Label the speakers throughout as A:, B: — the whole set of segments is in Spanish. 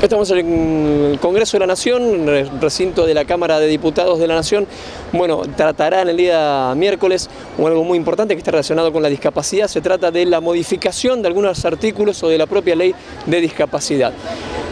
A: Estamos en el Congreso de la Nación, en el recinto de la Cámara de Diputados de la Nación. Bueno, tratará en el día miércoles algo muy importante que está relacionado con la discapacidad. Se trata de la modificación de algunos artículos o de la propia ley de discapacidad.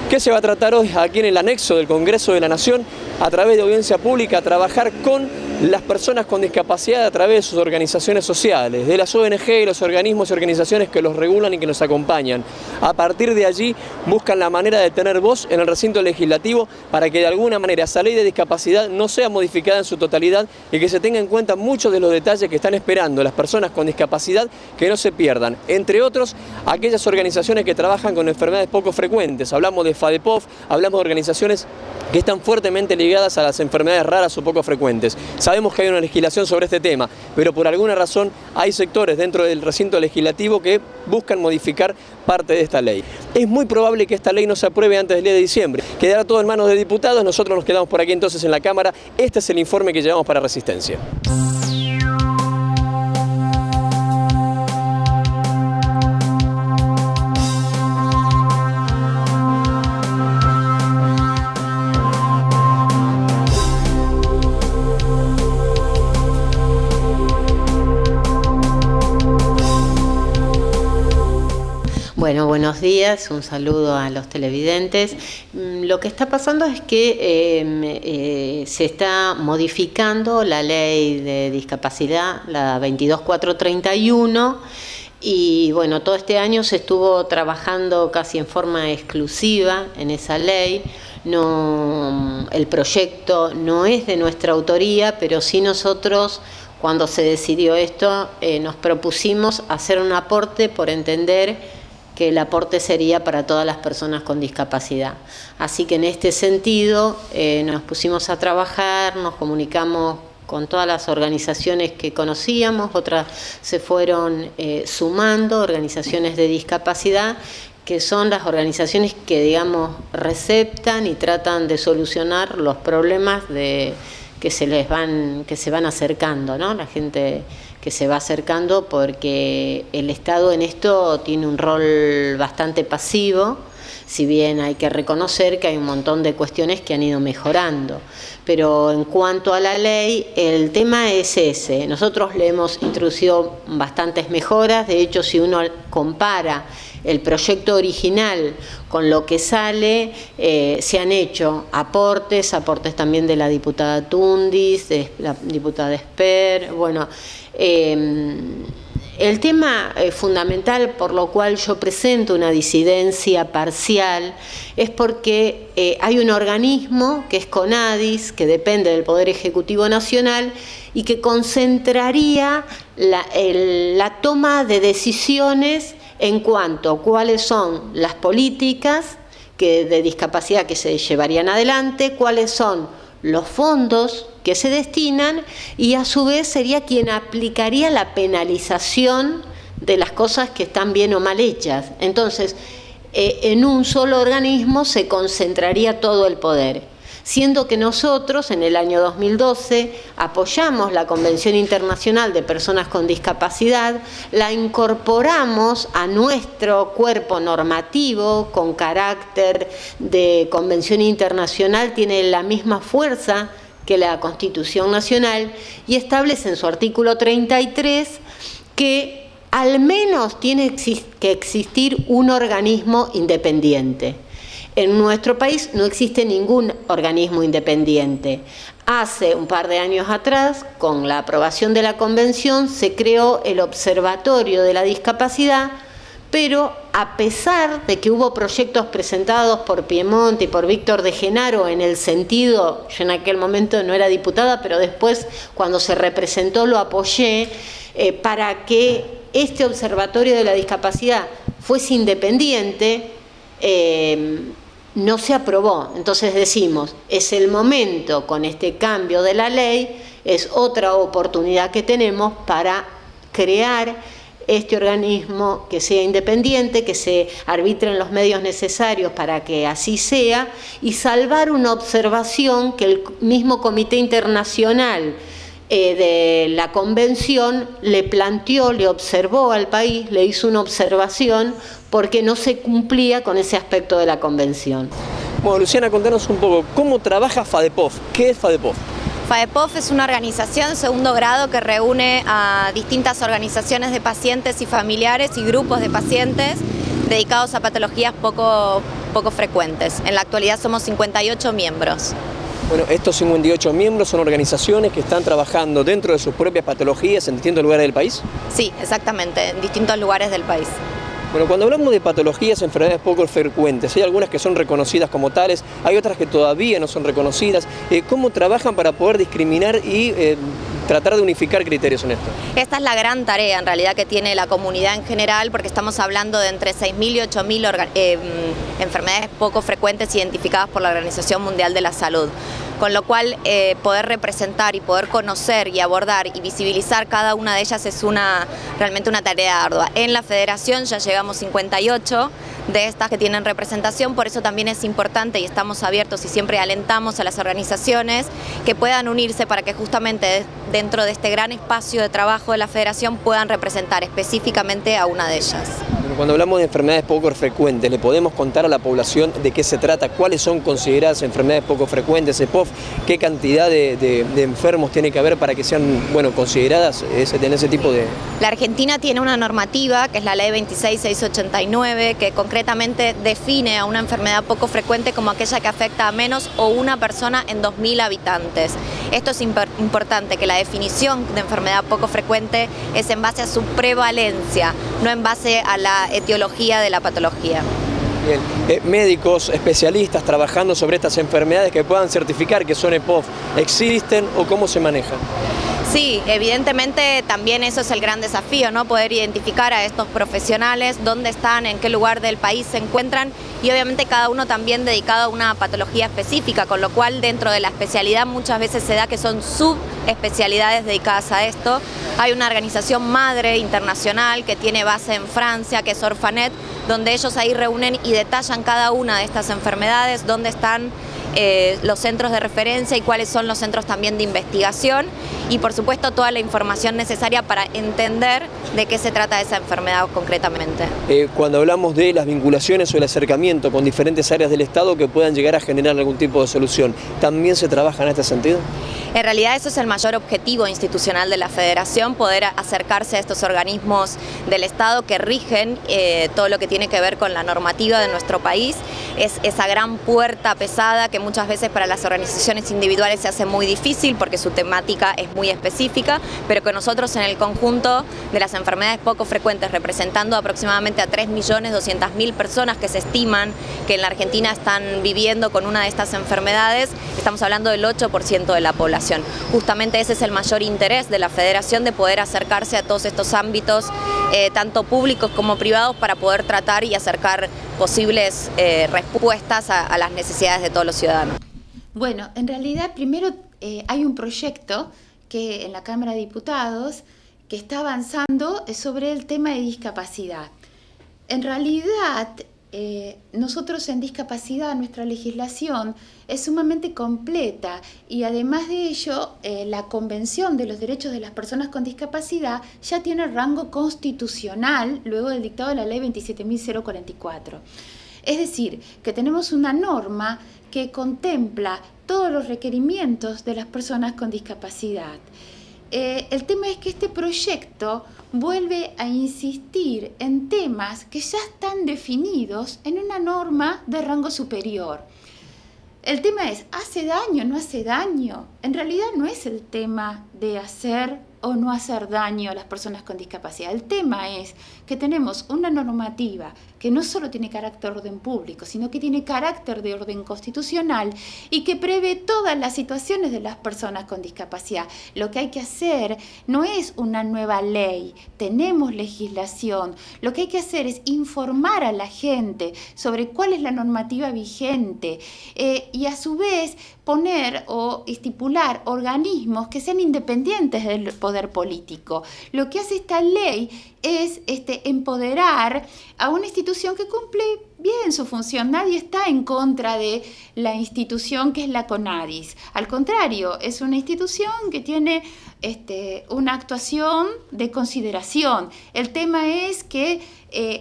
A: ¿Qué se va a tratar hoy aquí en el anexo del Congreso de la Nación? A través de audiencia pública, trabajar con las personas con discapacidad a través de sus organizaciones sociales, de las ONG y los organismos y organizaciones que los regulan y que los acompañan. A partir de allí buscan la manera de tener voz en el recinto legislativo para que de alguna manera esa ley de discapacidad no sea modificada en su totalidad y que se tenga en cuenta muchos de los detalles que están esperando las personas con discapacidad que no se pierdan. Entre otros, aquellas organizaciones que trabajan con enfermedades poco frecuentes. Hablamos de FADEPOF, hablamos de organizaciones que están fuertemente ligadas a las enfermedades raras o poco frecuentes. Sabemos que hay una legislación sobre este tema, pero por alguna razón hay sectores dentro del recinto legislativo que buscan modificar parte de esta ley. Es muy probable que esta ley no se apruebe antes del día de diciembre. Quedará todo en manos de diputados, nosotros nos quedamos por aquí entonces en la Cámara. Este es el informe que llevamos para Resistencia.
B: Bueno, buenos días, un saludo a los televidentes. Lo que está pasando es que se está modificando la ley de discapacidad, la 22431, y bueno, todo este año se estuvo trabajando casi en forma exclusiva en esa ley. El proyecto no es de nuestra autoría, pero sí nosotros, cuando se decidió esto, nos propusimos hacer un aporte por entender que el aporte sería para todas las personas con discapacidad. Así que en este sentido nos pusimos a trabajar, nos comunicamos con todas las organizaciones que conocíamos, otras se fueron sumando, organizaciones de discapacidad, que son las organizaciones que, digamos, receptan y tratan de solucionar los problemas que se van acercando, ¿no? La gente que se va acercando, porque el Estado en esto tiene un rol bastante pasivo, si bien hay que reconocer que hay un montón de cuestiones que han ido mejorando. Pero en cuanto a la ley, el tema es ese. Nosotros le hemos introducido bastantes mejoras. De hecho, si uno compara el proyecto original con lo que sale, se han hecho aportes también de la diputada Tundis, de la diputada Esper. Bueno, el tema fundamental por lo cual yo presento una disidencia parcial es porque hay un organismo que es CONADIS, que depende del Poder Ejecutivo Nacional y que concentraría la toma de decisiones en cuanto a cuáles son las políticas de discapacidad que se llevarían adelante, cuáles son los fondos que se destinan, y a su vez sería quien aplicaría la penalización de las cosas que están bien o mal hechas. Entonces, en un solo organismo se concentraría todo el poder, siendo que nosotros en el año 2012 apoyamos la Convención Internacional de Personas con Discapacidad, la incorporamos a nuestro cuerpo normativo con carácter de Convención Internacional, tiene la misma fuerza que la Constitución Nacional, y establece en su artículo 33 que al menos tiene que existir un organismo independiente. En nuestro país no existe ningún organismo independiente. Hace un par de años atrás, con la aprobación de la Convención, se creó el Observatorio de la Discapacidad, pero a pesar de que hubo proyectos presentados por Piemonte y por Víctor de Genaro en el sentido, yo en aquel momento no era diputada, pero después cuando se representó lo apoyé, para que este Observatorio de la Discapacidad fuese independiente, no se aprobó. Entonces decimos, es el momento, con este cambio de la ley, es otra oportunidad que tenemos para crear este organismo que sea independiente, que se arbitren los medios necesarios para que así sea, y salvar una observación que el mismo Comité Internacional de la Convención le planteó, le observó al país, le hizo una observación porque no se cumplía con ese aspecto de la Convención.
A: Bueno, Luciana, contanos un poco, ¿cómo trabaja FADEPOF? ¿Qué es FADEPOF?
C: FADEPOF es una organización de segundo grado que reúne a distintas organizaciones de pacientes y familiares y grupos de pacientes dedicados a patologías poco frecuentes. En la actualidad somos 58 miembros.
A: Bueno, estos 58 miembros son organizaciones que están trabajando dentro de sus propias patologías en distintos lugares del país.
C: Sí, exactamente, en distintos lugares del país.
A: Bueno, cuando hablamos de patologías, enfermedades poco frecuentes, hay algunas que son reconocidas como tales, hay otras que todavía no son reconocidas. ¿Cómo trabajan para poder discriminar y tratar de unificar criterios en esto?
C: Esta es la gran tarea en realidad que tiene la comunidad en general, porque estamos hablando de entre 6.000 y 8.000 enfermedades poco frecuentes identificadas por la Organización Mundial de la Salud. Con lo cual poder representar y poder conocer y abordar y visibilizar cada una de ellas es realmente una tarea ardua. En la federación ya llegamos 58 de estas que tienen representación, por eso también es importante y estamos abiertos y siempre alentamos a las organizaciones que puedan unirse para que justamente dentro de este gran espacio de trabajo de la federación puedan representar específicamente a una de ellas.
A: Cuando hablamos de enfermedades poco frecuentes, ¿le podemos contar a la población de qué se trata? ¿Cuáles son consideradas enfermedades poco frecuentes, EPOF? ¿Qué cantidad de enfermos tiene que haber para que sean consideradas en ese tipo de...?
C: La Argentina tiene una normativa, que es la Ley 26689, que concretamente define a una enfermedad poco frecuente como aquella que afecta a menos o una persona en 2.000 habitantes. Esto es importante, que la definición de enfermedad poco frecuente es en base a su prevalencia, no en base a la etiología de la patología.
A: Bien. Médicos, especialistas trabajando sobre estas enfermedades que puedan certificar que son EPOF, ¿existen o cómo se manejan?
C: Sí, evidentemente también eso es el gran desafío, ¿no? Poder identificar a estos profesionales, dónde están, en qué lugar del país se encuentran y obviamente cada uno también dedicado a una patología específica, con lo cual dentro de la especialidad muchas veces se da que son subespecialidades dedicadas a esto. Hay una organización madre internacional que tiene base en Francia, que es Orphanet, donde ellos ahí reúnen y detallan cada una de estas enfermedades, dónde están los centros de referencia y cuáles son los centros también de investigación y por supuesto toda la información necesaria para entender de qué se trata esa enfermedad concretamente.
A: Cuando hablamos de las vinculaciones o el acercamiento con diferentes áreas del Estado que puedan llegar a generar algún tipo de solución, ¿también se trabaja en este sentido?
C: En realidad eso es el mayor objetivo institucional de la Federación, poder acercarse a estos organismos del Estado que rigen todo lo que tiene que ver con la normativa de nuestro país. Es esa gran puerta pesada que muchas veces para las organizaciones individuales se hace muy difícil porque su temática es muy específica, pero que nosotros en el conjunto de las enfermedades poco frecuentes, representando aproximadamente a 3.200.000 personas que se estiman que en la Argentina están viviendo con una de estas enfermedades, estamos hablando del 8% de la población. Justamente ese es el mayor interés de la Federación, de poder acercarse a todos estos ámbitos, tanto públicos como privados, para poder tratar y acercar posibles respuestas a las necesidades de todos los ciudadanos.
D: Bueno, en realidad primero hay un proyecto que en la Cámara de Diputados que está avanzando sobre el tema de discapacidad. En realidad, nosotros en discapacidad, nuestra legislación es sumamente completa y además de ello, la Convención de los Derechos de las Personas con Discapacidad ya tiene rango constitucional luego del dictado de la Ley 27.044. Es decir, que tenemos una norma que contempla todos los requerimientos de las personas con discapacidad. El tema es que este proyecto vuelve a insistir en temas que ya están definidos en una norma de rango superior. El tema es, ¿hace daño o no hace daño? En realidad no es el tema de hacer o no hacer daño a las personas con discapacidad. El tema es que tenemos una normativa que no solo tiene carácter de orden público, sino que tiene carácter de orden constitucional y que prevé todas las situaciones de las personas con discapacidad. Lo que hay que hacer no es una nueva ley, tenemos legislación. Lo que hay que hacer es informar a la gente sobre cuál es la normativa vigente y a su vez poner o estipular organismos que sean independientes del poder político. Lo que hace esta ley es empoderar a una institución que cumple bien su función. Nadie está en contra de la institución que es la CONADIS. Al contrario, es una institución que tiene una actuación de consideración. El tema es que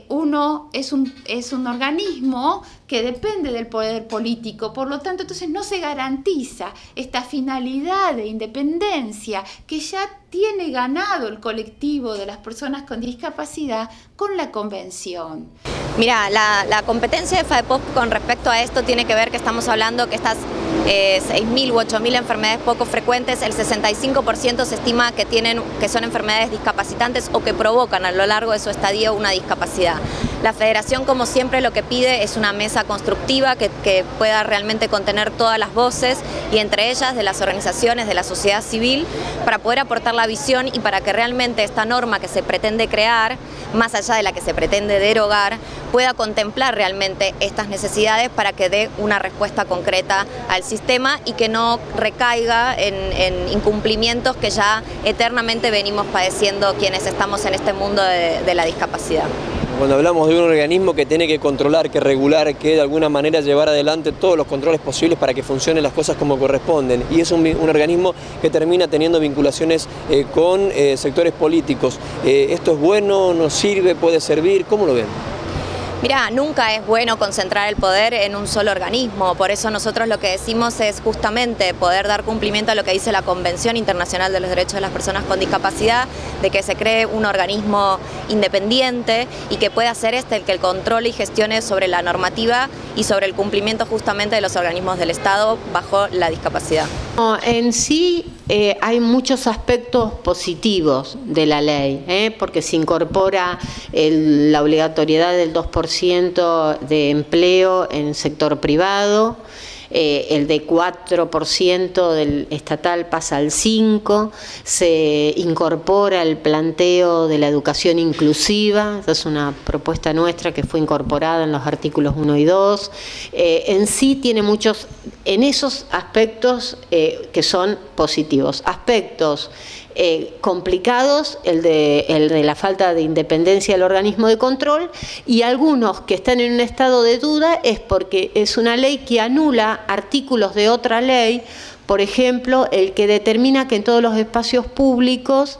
D: uno es un organismo que depende del poder político, por lo tanto, entonces no se garantiza esta finalidad de independencia que ya tiene ganado el colectivo de las personas con discapacidad con la Convención.
C: Mira, la competencia de FADEPOF con respecto a esto tiene que ver que estamos hablando que estas 6.000 u 8.000 enfermedades poco frecuentes, el 65% se estima que son enfermedades discapacitantes o que provocan a lo largo de su estadio una discapacidad. La Federación, como siempre, lo que pide es una mesa constructiva que pueda realmente contener todas las voces y entre ellas de las organizaciones de la sociedad civil para poder aportar la visión y para que realmente esta norma que se pretende crear, más allá de la que se pretende derogar, pueda contemplar realmente estas necesidades para que dé una respuesta concreta al sistema y que no recaiga en incumplimientos que ya eternamente venimos padeciendo quienes estamos en este mundo de la discapacidad.
A: Cuando hablamos de un organismo que tiene que controlar, que regular, que de alguna manera llevar adelante todos los controles posibles para que funcionen las cosas como corresponden, y es un organismo que termina teniendo vinculaciones con sectores políticos. ¿Esto es bueno, nos sirve, puede servir? ¿Cómo lo ven?
C: Mirá, nunca es bueno concentrar el poder en un solo organismo, por eso nosotros lo que decimos es justamente poder dar cumplimiento a lo que dice la Convención Internacional de los Derechos de las Personas con Discapacidad, de que se cree un organismo independiente y que pueda ser el que controle y gestione sobre la normativa y sobre el cumplimiento justamente de los organismos del Estado bajo la discapacidad.
B: En sí hay muchos aspectos positivos de la ley, porque se incorpora la obligatoriedad del 2% de empleo en el sector privado, el de 4% del estatal pasa al 5%, se incorpora el planteo de la educación inclusiva, esa es una propuesta nuestra que fue incorporada en los artículos 1 y 2, en sí tiene muchos, en esos aspectos que son positivos, aspectos complicados, el de la falta de independencia del organismo de control, y algunos que están en un estado de duda es porque es una ley que anula artículos de otra ley. Por ejemplo, el que determina que en todos los espacios públicos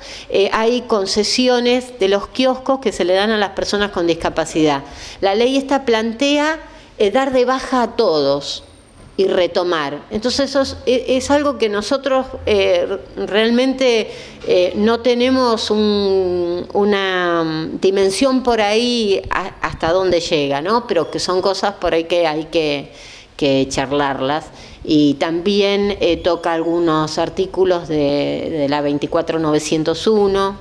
B: hay concesiones de los kioscos que se le dan a las personas con discapacidad. La ley esta plantea dar de baja a todos y retomar. Entonces eso es algo que nosotros realmente no tenemos una dimensión por ahí hasta dónde llega, ¿no? Pero que son cosas por ahí que hay que charlarlas. Y también toca algunos artículos de la 24901,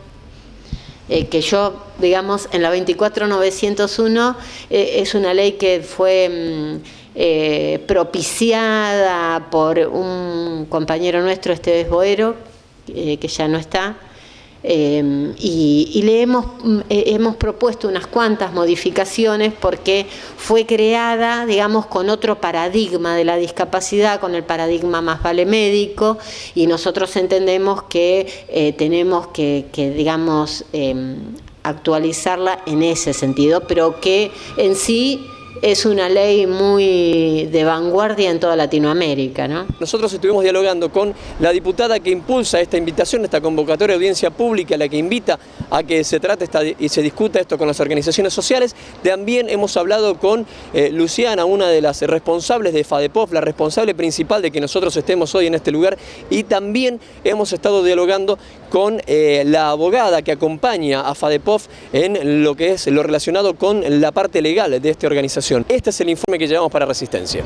B: que yo, digamos, en la 24901 es una ley que fue propiciada por un compañero nuestro, Esteves Boero, que ya no está, y le hemos propuesto unas cuantas modificaciones porque fue creada, digamos, con otro paradigma de la discapacidad, con el paradigma más vale médico, y nosotros entendemos que tenemos que digamos, actualizarla en ese sentido, pero que en sí es una ley muy de vanguardia en toda Latinoamérica, ¿no?
A: Nosotros estuvimos dialogando con la diputada que impulsa esta invitación, esta convocatoria de audiencia pública, la que invita a que se trate y se discuta esto con las organizaciones sociales. También hemos hablado con Luciana, una de las responsables de FADEPOF, la responsable principal de que nosotros estemos hoy en este lugar, y también hemos estado dialogando con la abogada que acompaña a FADEPOF en lo que es lo relacionado con la parte legal de esta organización. Este es el informe que llevamos para Resistencia.